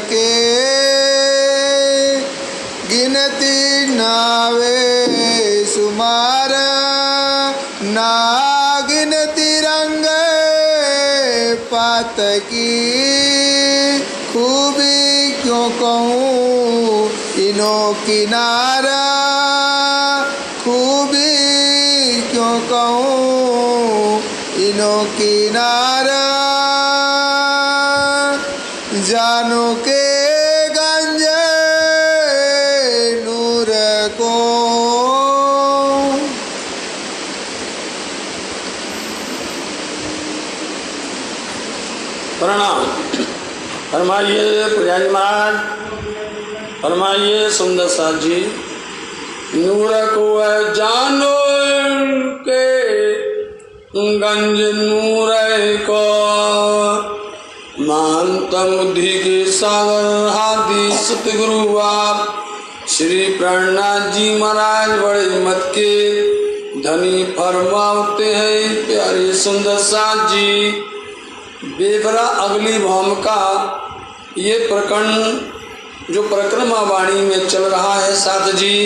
के गिनती नावे सुमार ना गिनती रंग पात की खूबी क्यों कहूँ इनो किनारा खूबी क्यों कहूँ इनो किनारा जानो के गंज नूर को। प्रणाम। फरमाइए पुजारी महाराज, फरमाइए सुंदर साथ जी। नूर को जानो के गंज नूर को मानता बुद्धि के सागर हाथी सतगुरु आप श्री प्रणनाथ जी महाराज बड़े मत के धनी फरमाते हैं। प्यारे सुंदर साथ जी, बेबरा अगली भूमिका ये प्रकरण जो परिक्रमा वाणी में चल रहा है साथ जी,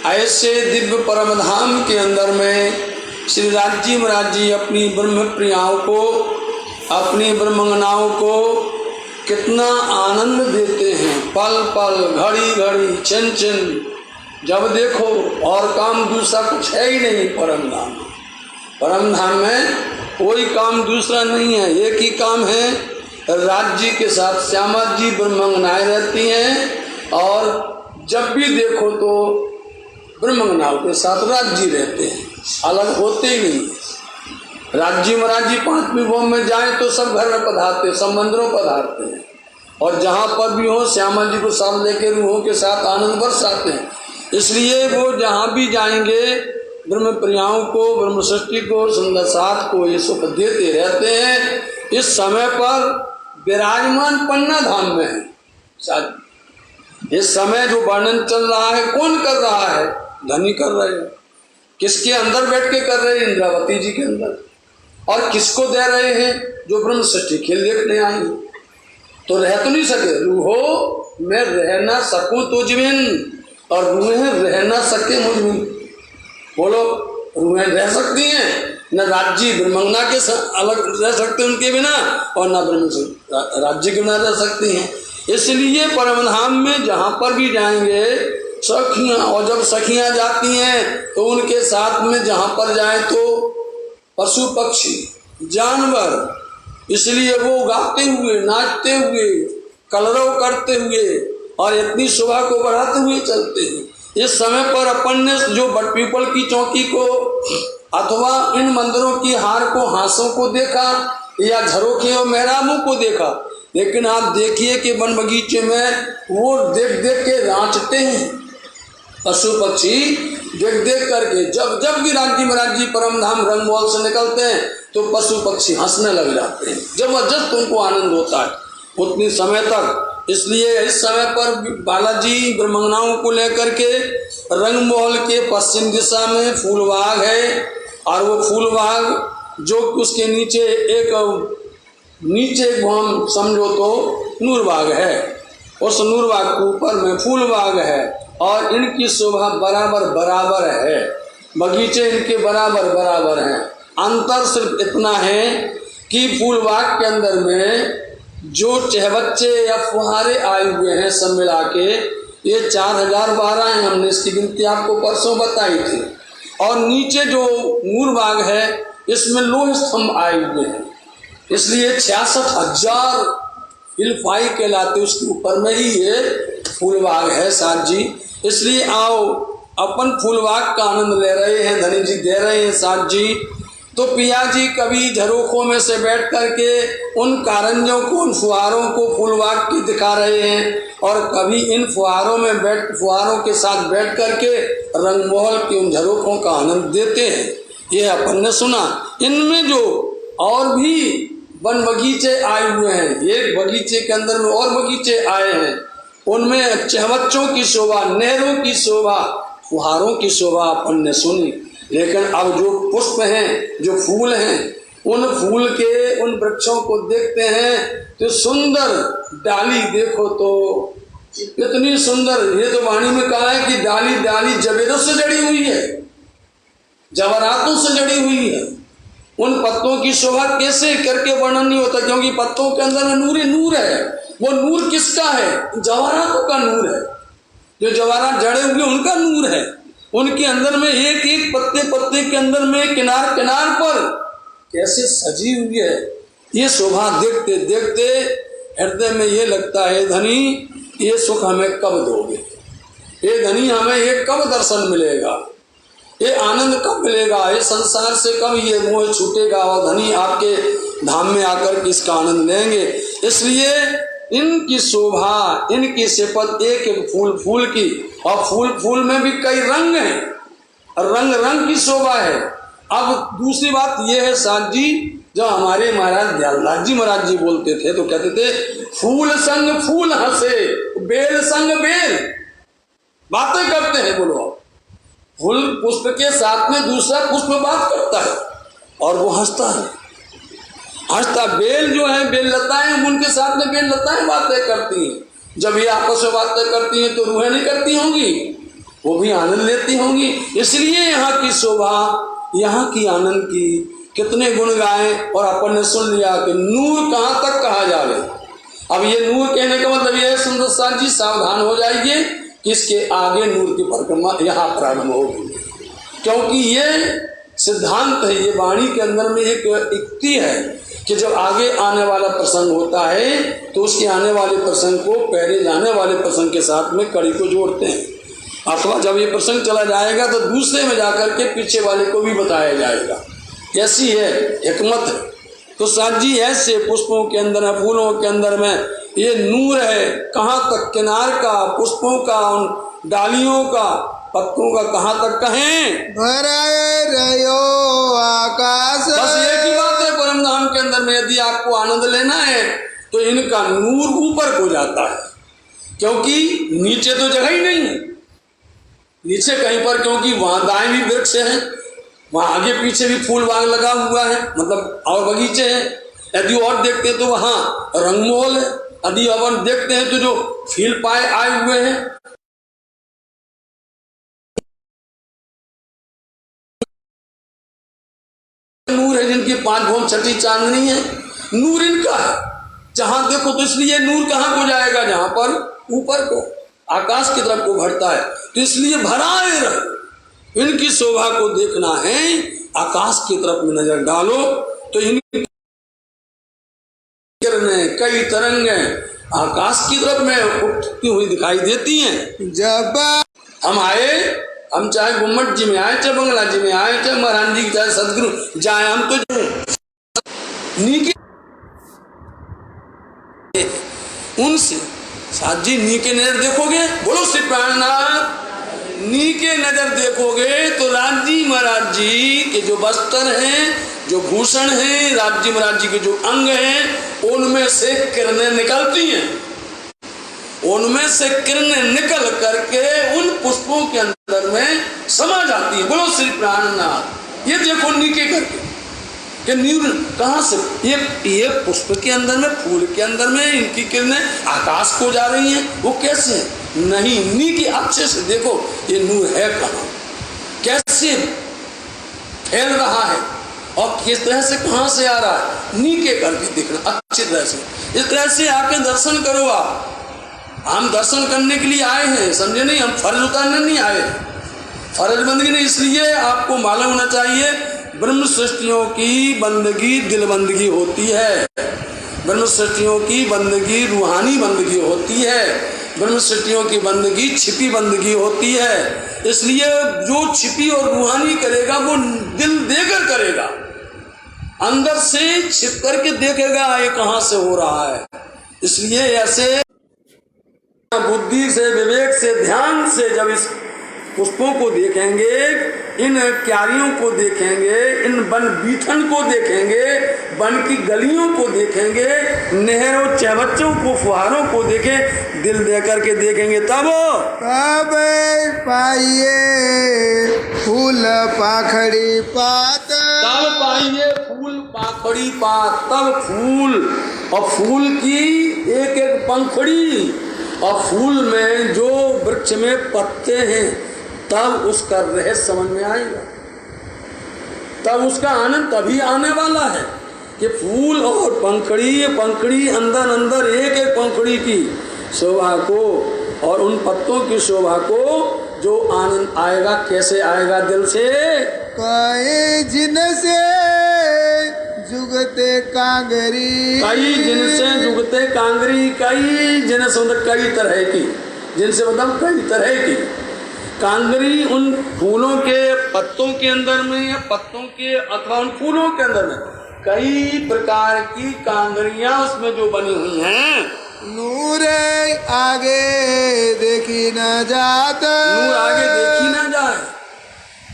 ऐसे दिव्य परम धाम के अंदर में श्री राज्य महाराज जी अपनी ब्रह्म प्रियाओं को, अपनी ब्रह्मंगनाओं को कितना आनंद देते हैं। पल पल, घड़ी घड़ी, क्षण क्षण जब देखो, और काम दूसरा कुछ है ही नहीं। परम धाम, परम धाम में कोई काम दूसरा नहीं है, एक ही काम है। राज्य के साथ श्यामा जी ब्रह्मंगनाएं रहती हैं, और जब भी देखो तो ब्रह्मंगनाओं के साथ राज्य रहते हैं, अलग होते ही नहीं। राज्य महाराज जी 5वीं भूमि में जाए तो सब घर में पधारते, सब मंदिरों पधारते हैं, और जहाँ पर भी हो श्यामा जी को साथ लेकर रूहों के साथ आनंद बरसाते हैं। इसलिए वो जहाँ भी जाएंगे ब्रह्म प्रियाओं को, ब्रह्म सृष्टि को, सुंदर साथ को ये सुख देते रहते हैं। इस समय पर विराजमान पन्ना धाम में है शायद। इस समय जो वर्णन चल रहा है कौन कर रहा है? धनी कर रहे हैं। किसके अंदर बैठ के कर रहे हैं? इंद्रावती जी के अंदर। और किसको दे रहे हैं? जो ब्रह्म सृष्टि खेल देखने आई है। तो रह तो नहीं सके, रूहो मैं रह ना सकूं तुझमें, और रूहें रह ना सके मुझमें। बोलो, रूहें रह सकती हैं? न राज्य ब्रह्मंगना के अलग रह सकते उनके बिना, और न ब्रह्म राज्य के बिना रह सकती हैं। इसलिए परमधाम में जहाँ पर भी जाएंगे सखियाँ, और जब सखियाँ जाती हैं तो उनके साथ में जहाँ पर जाए तो पशु पक्षी जानवर, इसलिए वो गाते हुए, नाचते हुए, कलरव करते हुए और इतनी शोभा को बढ़ाते हुए चलते हैं। इस समय पर अपन ने जो बट पीपल की चौकी को अथवा इन मंदिरों की हार को, हांसों को देखा, या झरोखे और मेहराबों को देखा, लेकिन आप देखिए कि वन बगीचे में वो देख देख के नाचते हैं। पशु पक्षी देख देख करके जब भी राज्य महाराज जी परम धाम रंगमहल से निकलते हैं तो पशु पक्षी हंसने लग जाते हैं। जबरदस्त उनको आनंद होता है उतनी समय तक। इसलिए इस समय पर बालाजी ब्रह्मंगनाओं को लेकर के रंगमहल के पश्चिम दिशा में फूलबाग है, और वो फूलबाग जो उसके नीचे हम समझो तो नूरबाग है, उस नूरबाग के ऊपर में फूलबाग है, और इनकी शोभा बराबर है। बगीचे इनके बराबर हैं। अंतर सिर्फ इतना है कि फूलबाग के अंदर में जो चहबच्चे या फुहारे आए हुए हैं सब मिला के ये 4012 हैं। हमने इसकी गिनती आपको परसों बताई थी। और नीचे जो नूरबाग है इसमें लोह स्तंभ आए हुए हैं, इसलिए 66,000 हिलफाई कहलाते उसके ऊपर में ही ये फूलबाग है साथ जी। इसलिए आओ अपन फूलबाग का आनंद ले रहे हैं, धनी जी दे रहे हैं साथ जी। तो पिया जी कभी झरोखों में से बैठ करके उन कारंजों को, उन फुहारों को फूलबाग की दिखा रहे हैं, और कभी इन फुहारों के साथ बैठ करके रंगमहल के उन झरोखों का आनंद देते हैं। ये अपन ने सुना। इनमें जो और भी वन बगीचे आए हुए हैं, एक बगीचे के अंदर में और बगीचे आए हैं, उनमें चहबच्चों की शोभा, नहरों की शोभा, फुहारों की शोभा अपन ने सुनी। लेकिन अब जो पुष्प हैं, जो फूल हैं, उन फूल के, उन वृक्षों को देखते हैं तो सुंदर डाली देखो तो कितनी सुंदर। ये तो वाणी में कहा है कि डाली डाली जवेदों से जड़ी हुई है, जवाहरातों से जड़ी हुई है। उन पत्तों की शोभा कैसे करके वर्णन नहीं होता, क्योंकि पत्तों के अंदर में नूर ही नूर है। वो नूर किसका है? जवाहरातों का नूर है। जो जवाहरात जड़े हुए उनका नूर है। उनके अंदर में एक एक पत्ते पत्ते के अंदर में किनार किनार पर कैसे सजी हुई है। ये शोभा देखते देखते हृदय में ये लगता है, धनी ये सुख हमें कब दोगे, ये धनी हमें ये कब दर्शन मिलेगा, ये आनंद कब मिलेगा, ये संसार से कब ये मोह छूटेगा और धनी आपके धाम में आकर के इसका आनंद लेंगे। इसलिए इनकी शोभा, इनकी सिफत एक एक फूल फूल की, और फूल फूल में भी कई रंग हैं, रंग रंग की शोभा है। अब दूसरी बात यह है साथ जी, जब हमारे महाराज दयालदास जी महाराज जी बोलते थे तो कहते थे फूल संग फूल हंसे, बेल संग बेल बातें करते हैं। बोलो, फूल पुष्प के साथ में दूसरा पुष्प बात करता है और वो हंसता है, हंसता। बेल जो है, बेल लताएं, उनके साथ में बेल लताएं बातें करती हैं। जब ये आपस में बातें करती हैं तो रूहें नहीं करती होंगी, वो भी आनंद लेती होंगी। इसलिए यहाँ की शोभा, यहाँ की आनंद की कितने गुण गाए। और अपन ने सुन लिया कि नूर कहाँ तक कहा जावे। अब ये नूर कहने का मतलब ये है, सुंदर साथ जी सावधान हो जाइए, इसके आगे नूर की परिक्रमा यहाँ प्रारंभ होगी, क्योंकि ये सिद्धांत है, ये वाणी के अंदर में एक युक्ति है कि जब आगे आने वाला प्रसंग होता है तो उसके आने वाले प्रसंग को पहले जाने वाले प्रसंग के साथ में कड़ी को जोड़ते हैं, अथवा जब ये प्रसंग चला जाएगा तो दूसरे में जाकर के पीछे वाले को भी बताया जाएगा। ऐसी है हिकमत है। तो साथ जी ऐसे पुष्पों के अंदर, फूलों के अंदर में ये नूर है, कहाँ तक किनार का, पुष्पों का, उन डालियों का, पत्तों का कहाँ तक कहें, भराए रहो आकाश। बस एक ही बात है परम धाम के अंदर में, यदि आपको आनंद लेना है तो इनका नूर ऊपर हो जाता है, क्योंकि नीचे तो जगह ही नहीं है नीचे कहीं पर, क्योंकि वहां दाएं भी वृक्ष है, वहां आगे पीछे भी फूल बाग लगा हुआ है, मतलब और बगीचे हैं। यदि और देखते हैं तो वहां रंगमहल है, यदि अपन देखते हैं तो जो फील पाए आए हुए हैं, नूर है जिनकी 5 भुवन छठी चांदनी है, नूर इनका है जहां देखो। तो इसलिए नूर कहाँ को जाएगा, जहां पर ऊपर को, आकाश की तरफ को भरता है। तो इसलिए भराए रहो, इनकी शोभा को देखना है, आकाश की तरफ में नजर डालो तो इनकी किरणें, कई तरंगें आकाश की तरफ में उठती हुई दिखाई देती हैं। जब हम आए, हम चाहे गुम्मट जी में आए, चाहे बंगला जी में आए, चाहे महाराज जी, चाहे सदगुरु जाए, हम तो नीके उनसे साथ जी नीके नजर देखोगे, बोलो श्री प्राणनाथ, नीके नजर देखोगे तो राज जी महाराज जी के जो वस्त्र हैं, जो भूषण हैं, राज जी महाराज जी के जो अंग हैं, उनमें से किरणें निकलती हैं, उनमें से किरणें निकल करके उन पुष्पों के अंदर में समा जाती है। बोलो श्री प्राणनाथ। ये देखो नीके करके कि नीर कहाँ से, ये पुष्प के अंदर में, फूल के अंदर में इनकी किरणें आकाश को जा रही हैं, वो कैसे है? नहीं, नीके अच्छे से देखो ये नूर है कहाँ, कैसे फैल रहा है और किस तरह से कहाँ से आ रहा है, नीके करके देखना अच्छी तरह से। इस तरह से आके दर्शन करो आप। हम दर्शन करने के लिए आए हैं, समझे नहीं, हम फर्ज उतारने नहीं आए, फर्ज बंदगी नहीं। इसलिए आपको मालूम होना चाहिए ब्रह्म सृष्टियों की बंदगी दिल बंदगी होती है, ब्रह्म सृष्टियों की बंदगी रूहानी बंदगी होती है, ब्रह्म सृष्टियों की बंदगी छिपी बंदगी होती है। इसलिए जो छिपी और रूहानी करेगा वो दिल देकर करेगा, अंदर से छिप करके देखेगा ये कहाँ से हो रहा है। इसलिए ऐसे बुद्धि से, विवेक से, ध्यान से जब इस पुष्पों को देखेंगे, इन क्यारियों को देखेंगे, इन वन बीठन को देखेंगे, वन की गलियों को देखेंगे, नहरों चहबच्चों को, फुहारों को देखें, दिल दे करके देखेंगे, तब पाइए फूल पाखड़ी पात, तब पाइए फूल पाखड़ी पात तब फूल, और फूल की एक एक पंखड़ी, और फूल में जो वृक्ष में पत्ते हैं, तब उसका रहस्य समझ में आएगा। तब उसका आनंद तभी आने वाला है कि फूल और पंखड़ी, ये पंखड़ी अंदर अंदर एक एक पंखड़ी की शोभा को और उन पत्तों की शोभा को जो आनंद आएगा, कैसे आएगा? दिल से। कई जिनसे जुगते कांगरी, कई जिनसे जुगते कांगरी, कई जिनसे मतलब कई तरह की, जिनसे मतलब कई तरह की कांगरी, उन फूलों के पत्तों के अंदर में या पत्तों के अथवा उन फूलों के अंदर में कई प्रकार की कांगरियां उसमें जो बनी हुई हैं। नूर आगे देखी न जाता, नूर आगे देखी ना जाए,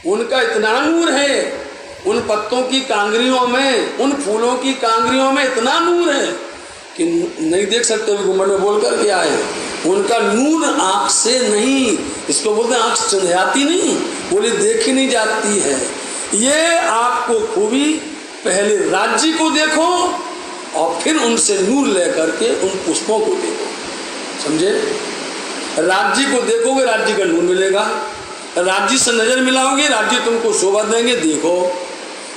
उनका इतना नूर है। उन पत्तों की कांगरियों में, उन फूलों की कांगरियों में इतना नूर है कि नहीं देख सकते। घुमंड में बोल कर के आए, उनका नूर आंख से नहीं, इसको बोलते हैं आंख चंद्याती नहीं, बोले देखी नहीं जाती है। ये आपको खूबी पहले राज्य को देखो और फिर उनसे नूर लेकर के उन पुष्पों को देखो, समझे? राज्य को देखोगे, राज्य का नूर मिलेगा। राज्य से नजर मिलाओगे, राज्य तुमको शोभा देंगे, देखो।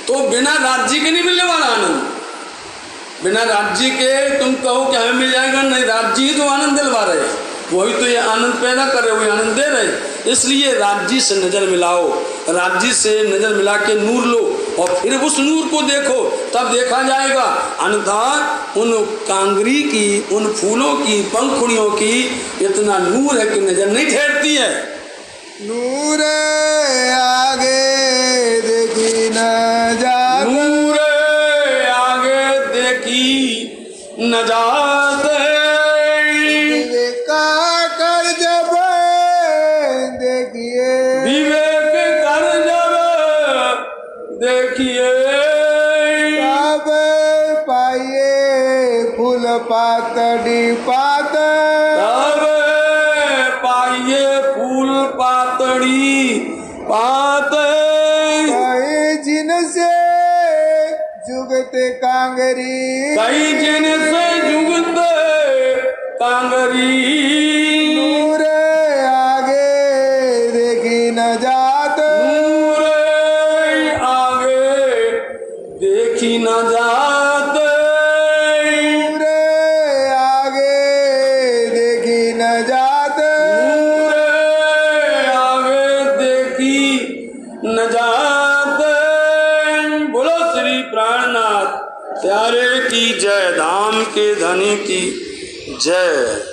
तो बिना राज्य के नहीं मिलने वाला आनंद। बिना राज्य के तुम कहो कि हमें मिल जाएगा, नहीं, राज्य ही तो आनंद दिलवा रहे, वही तो ये आनंद पैदा कर रहे, वही आनंद दे रहे। इसलिए राज्य से नजर मिलाओ, राज्य से नजर मिला के नूर लो और फिर उस नूर को देखो, तब देखा जाएगा। अन्यथा उन कांगरी की, उन फूलों की पंखुड़ियों की इतना नूर है कि नजर नहीं ठहरती है। नूर आगे देखी न जाता, नूर आगे देखी न जाते, विवेका कर जब देखिए, विवेक कर जब देखिए, तब पाइए फूल पातड़ी पात, तब पाइए फूल पातड़ी पात। कई जिनसे जुगते कांगरी, कई जिन से जुगते कांगरी, नूर आगे देखी न जात, नूर आगे देखी न जाते, नूर आगे देखी न जात, नूर आगे देखी न जाते। बोलो श्री प्राणनाथ प्यारे की जय, धाम के धनी की जय।